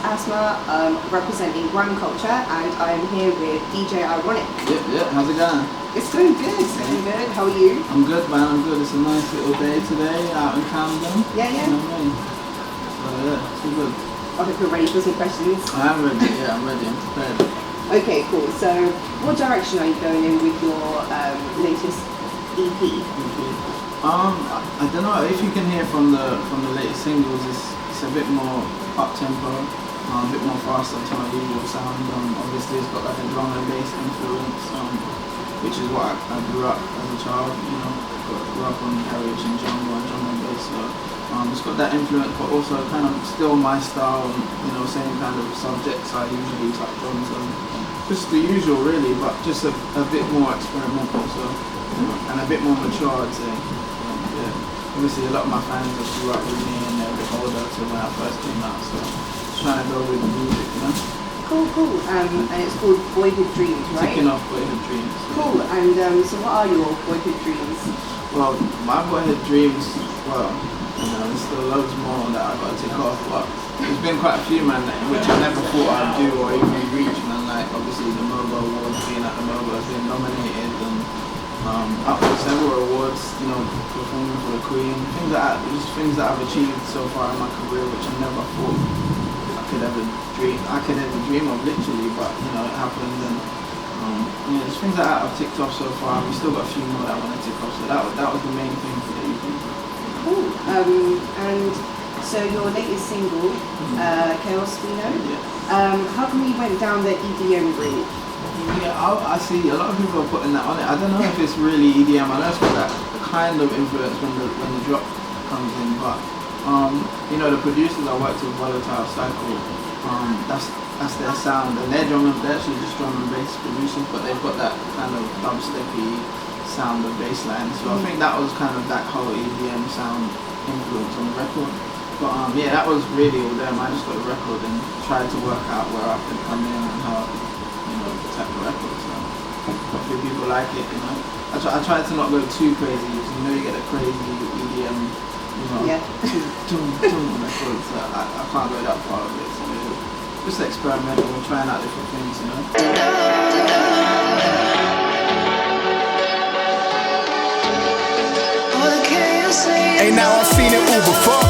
Asma, representing grime culture, and I'm here with DJ Ironik. Yep, how's it going? It's going good, good. How are you? I'm good, man, I'm good. It's a nice little day today out in Camden. Yeah. You know what I mean? So yeah, it's all good. I hope you're ready for some questions. I am ready, I'm ready, I'm prepared. Okay, cool. So, what direction are you going in with your latest EP? I don't know if you can hear from the latest singles. It's a bit more up tempo, a bit more faster to my usual sound. Obviously, it's got like a drum and bass influence, which is what I grew up as a child. You know, grew up on garage and jungle and drum and bass. So it's got that influence, but also kind of still my style. And, same kind of subjects I usually touch on. So just the usual, really, but just a bit more experimental. So and a bit more mature, I'd say. Obviously, a lot of my fans just grew up with me and they're a bit older to when I first came out, so just trying to go with the music, Cool. And it's called Boyhood Dreams, right? Kicking off Boyhood Dreams. Cool. And so what are your boyhood dreams? Well, my boyhood dreams, there's still loads more that I've got to tick off, but there's been quite a few, man, which I never thought I'd do or even reach, man. Like, obviously, the MOBO Awards, being at the MOBO has been nominated, and up for several awards, performing for the Queen, things that I've achieved so far in my career, which I never thought I could ever dream of, literally, but it happened, and there's things that I've ticked off so far. We still got a few more that I want to tick off, so that was the main thing for the EP. Cool. And so your latest single, Chaos, how come you went down the EDM route? Yeah, I see a lot of people are putting that on it. I don't know if it's really EDM. I know it's got that kind of influence when the drop comes in, but the producers I worked with, Volatile Cycle, that's their sound, and they're actually just drum and bass producers, but they've got that kind of dubsteppy sound of bass line. So I think that was kind of that whole EDM sound influence on the record. But that was really all them. I just got the record and tried to work out where I could come in and how type of record, so hopefully people like it, I try to not go too crazy, you get a crazy EDM, record, so I can't go that far with it, so just experimental and trying out different things, Hey, now I've seen it all before.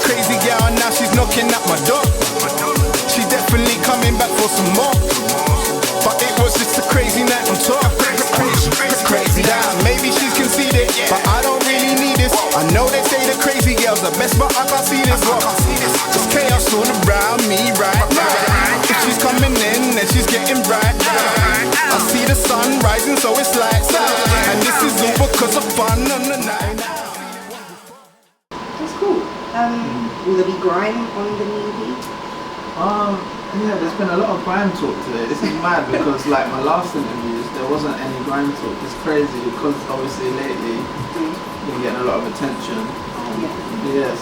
Crazy girl, now she's knocking at my door. She definitely coming back for some more. But it was just a crazy night on tour. Crazy down, maybe she's conceited, but I don't really need this. I know they say the crazy girls are best, but I can't see this. There's chaos all around me right now. If she's coming in, then she's getting bright. I see the sun rising, so it's lights out. And this is all because of fun on the night. That's cool. Will there be grime on the new EP? Yeah, there's been a lot of grime talk today. This is mad because like my last interviews, there wasn't any grime talk. It's crazy because obviously lately been getting a lot of attention.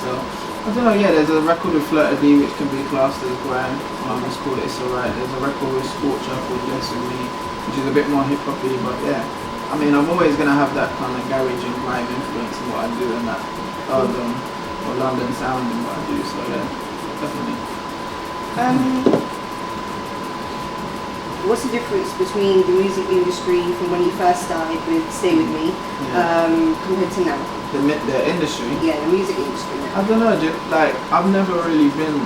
So I don't know. Yeah, there's a record with Relati which can be classed as grime. It's called It's Alright. There's a record with Scorcher called Less With Me, which is a bit more hip hoppy. But yeah, I mean, I'm always gonna have that kind of garage and grime influence in what I do and that urban or London sound in what I do. So yeah, definitely. What's the difference between the music industry from when you first started with Stay With Me compared to now? The industry? Yeah, the music industry now. I don't know, like I've never really been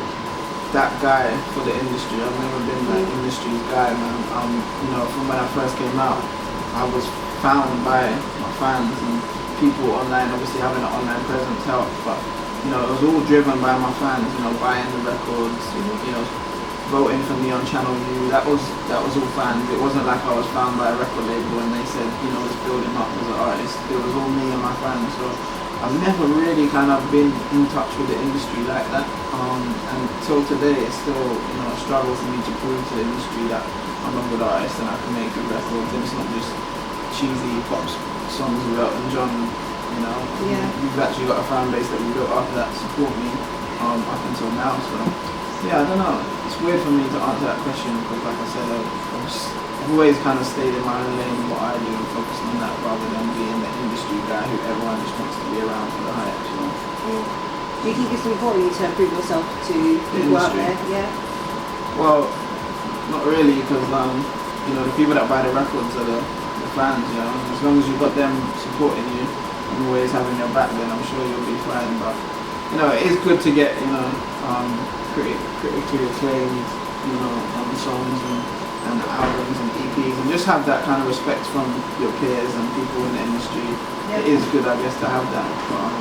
that guy for the industry. I've never been that industry's guy, man. From when I first came out, I was found by my fans and people online. Obviously having an online presence helped, but it was all driven by my fans, buying the records, voting for me on Channel U. That was all fans. It wasn't like I was found by a record label and they said, let's build him up as an artist. It was all me and my fans. So I've never really kind of been in touch with the industry like that. And till today, it's still, a struggle for me to prove to the industry that I'm a good artist and I can make good records. And it's not just cheesy pop songs with Elton John. We've actually got a fan base that we built up that support me up until now. So yeah, I don't know. It's weird for me to answer that question because, like I said, I've always kind of stayed in my own lane and what I do and focused on that rather than being the industry guy who everyone just wants to be around for the hype. So Do you think it's important to prove yourself to people out there? Yeah. Well, not really, because you know, the people that buy the records are the fans. You know, as long as you've got them supporting you and always having your back, then I'm sure you'll be fine. But you know, it is good to get, you know, critically acclaimed, you know, songs and albums and EPs, and just have that kind of respect from your peers and people in the industry. It is good, I guess, to have that. But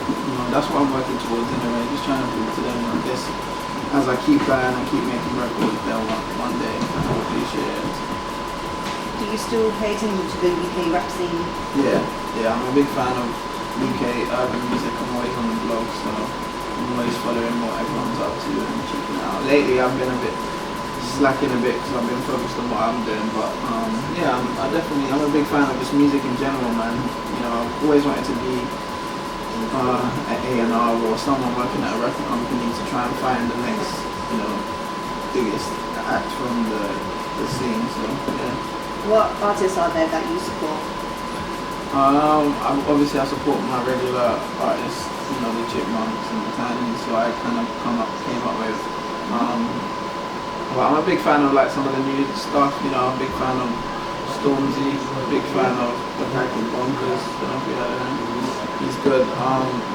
you know, that's what I'm working towards anyway. Just trying to prove to them, I guess, as I keep going and keep making records, they'll one day kind of appreciate it. Do you still pay attention to the UK rap scene? Yeah, I'm a big fan of UK urban music. I'm always on the blog, so I'm always following what everyone's up to and checking it out. Lately, I've been a bit slacking a bit because I've been focused on what I'm doing, but yeah, I'm a big fan of just music in general, man. You know, I've always wanted to be at A&R or someone working at a record company to try and find the next, you know, biggest act from the scene. So yeah. What artists are there that you support? Obviously I support my regular artists, you know, the Chipmunks and the Tinies, so I kind of came up with. Well, I'm a big fan of like some of the new stuff, you know. I'm a big fan of Stormzy, big fan of the guy called Bonkers, don't know if you heard of him. He's good.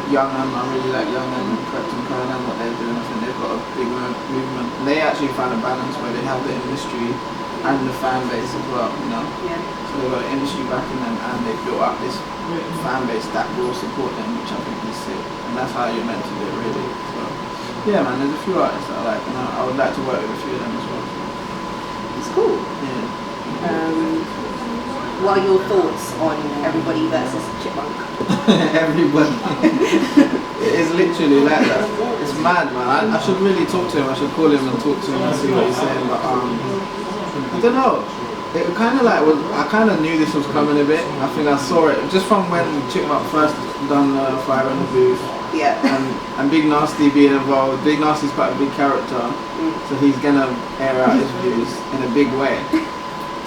Young'un, I really like Young'un and Captain Conan, what they're doing. I think they've got a big movement. And they actually find a balance where they have the industry and the fan base as well, you know. Yeah. So they've got the industry backing them and they've built up this fan base that will support them, which I think is sick. And that's how you're meant to do it, really. So yeah, man, there's a few artists that I like, and I would like to work with a few of them as well. It's cool. Yeah. What are your thoughts on Everybody versus Chipmunk? Everybody. It is literally like that. It's mad, man. I should really talk to him. I should call him and talk to him and see what he's saying. But I don't know. It kind of like I kind of knew this was coming a bit. I think I saw it just from when Chipmunk first done Fire in the Booth. Yeah. And Big Nasty being involved. Big Nasty's quite a big character, so he's gonna air out his views in a big way.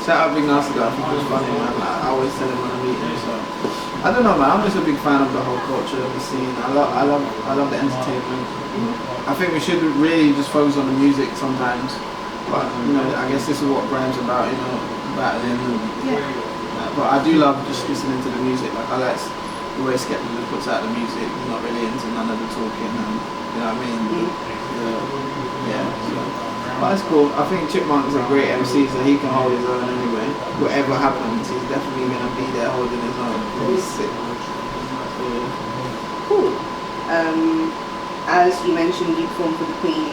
Shout out Big Nasty, I think it was funny, man. I always tell him when I meet him. So I don't know, man. I'm just a big fan of the whole culture of the scene. I love the entertainment. I think we should really just focus on the music sometimes. But you know, I guess this is what Grime's about, you know, battling. But I do love just listening to the music. Like I like the way Skeptic puts out the music. He's not really into none of the talking, and you know what I mean. Yeah. So. But it's cool. I think Chipmunk's a great MC, so he can hold his own anyway. Whatever happens, he's definitely going to be there holding his own. He's sick. So, cool. As you mentioned, you performed for the Queen.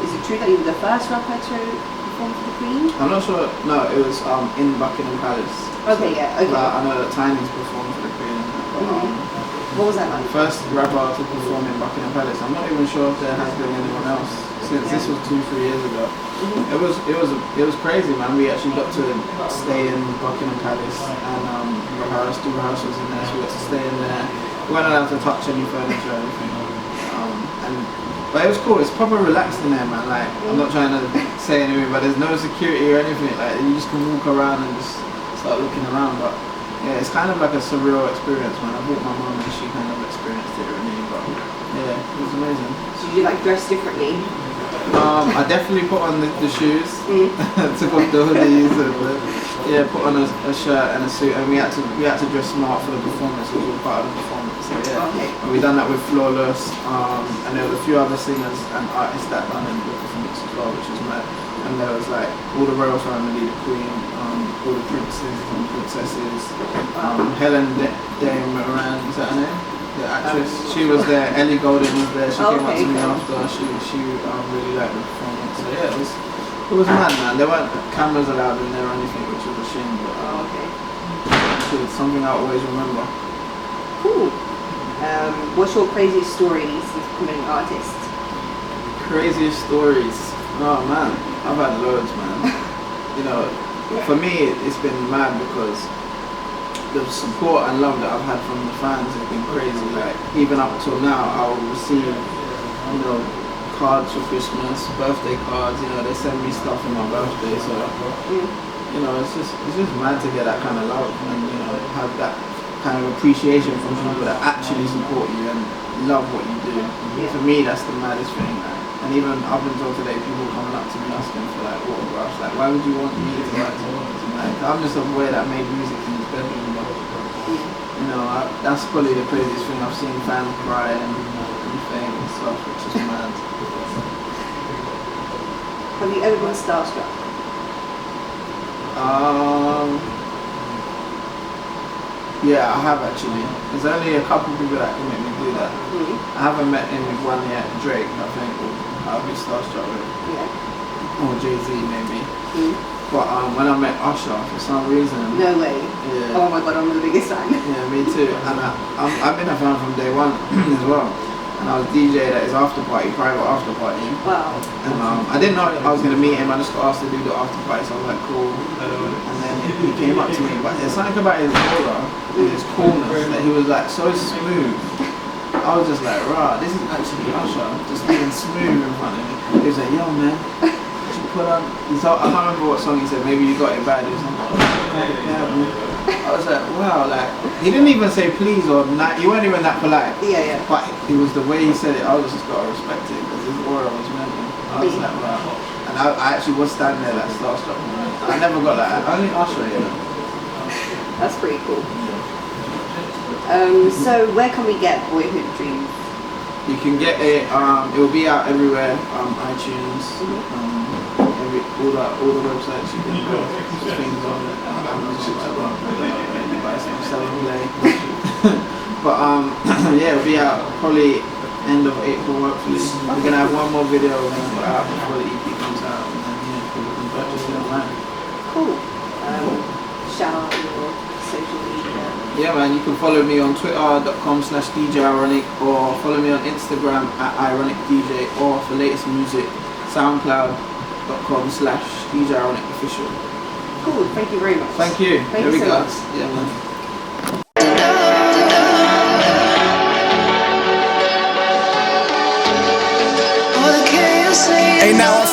Is it true that you were the first rapper to perform for the Queen? I'm not sure. No, it was in Buckingham Palace. Okay, so, yeah. Okay. I know that Tiny's performed for the Queen. But, what was that like? First rapper to perform in Buckingham Palace. I'm not even sure if there has been anyone else since this was 2-3 years ago. It was crazy, man. We actually got to stay in Buckingham Palace and do rehearsals in there. So we got to stay in there. We weren't allowed to touch any furniture or anything. But it was cool. It's proper relaxed in there, man. Like I'm not trying to say anything, but there's no security or anything. Like you just can walk around and just start looking around. But yeah, it's kind of like a surreal experience, man. I brought my mum and she kind of experienced it with me. But yeah, it was amazing. So did you like dress differently? I definitely put on the shoes, took off the hoodies, and put on a shirt and a suit, and we had to dress smart for the performance. It was all part of the performance. So yeah, and we done that with Flawless, and there were a few other singers and artists that done in the performance as well, which was mad. And there was like all the royal family, the Queen, all the princes and princesses, Helen Dame Moran, is that her name? The actress, she was there. Ellie Goulding was there. She came up to me after. She really liked the performance. So yeah, it was mad, man. There weren't cameras allowed in there or anything, which was a shame. But it's something I always remember. Cool. What's your craziest story since becoming an artist? Craziest stories? Oh man, I've had loads, man. You know, for me it's been mad because the support and love that I've had from the fans has been crazy. Like even up till now, I'll receive, you know, cards for Christmas, birthday cards. You know, they send me stuff for my birthday. So, you know, it's just mad to get that kind of love and you know have that kind of appreciation from people that actually support you and love what you do. For me, that's the maddest thing. Like, and even up until today, people coming up to me asking for like autographs. Like, why would you want me to write something? Like, I'm just a boy that made music in his bedroom. But, you know, that's probably the craziest thing. I've seen fans cry and everything and stuff, which is mad. Have you ever been starstruck? Yeah, I have actually. There's only a couple people that can make me do that. I haven't met anyone yet. Drake, I think, I'll be starstruck with. Or Jay-Z maybe. But when I met Usher, for some reason. No way. Yeah. Oh my god, I'm the biggest fan. Yeah, me too. And I've been a fan from day one as well. And I was DJ at his after party, private after party. Wow. And I didn't know I was going to meet him. I just got asked to do the after party, so I was like, cool. And then he came up to me, but there's something about his aura and his coolness that he was like so smooth. I was just like, rah, this is actually Usher, just being smooth in front of me. He was like, yo man, what you put on? I can't remember what song he said, maybe you got it bad. He was like, yeah man. I was like, wow, like, he didn't even say please or not, he wasn't even that polite. Yeah. But it was the way he said it, I was just gotta respect it, because his aura was mental. I was like, wow. And I actually was standing there like starstruck. I never got that, only Usher, you know. That's pretty cool. So where can we get Boyhood Dreams? You can get it, it will be out everywhere, iTunes, all the websites you can go, things on it, buy some selling play. But yeah, it'll be out probably end of April hopefully. We're going to have one more video we're going to put out before the EP comes out, and then people can purchase it online. Cool. Shout out your social media. Yeah man, you can follow me on twitter.com/DJ Ironik, or follow me on Instagram @IronicDJ, or for latest music, soundcloud.com/DJ Ironik official. Cool, thank you very much. Thank you. Thank you so much. Yeah man. Hey, now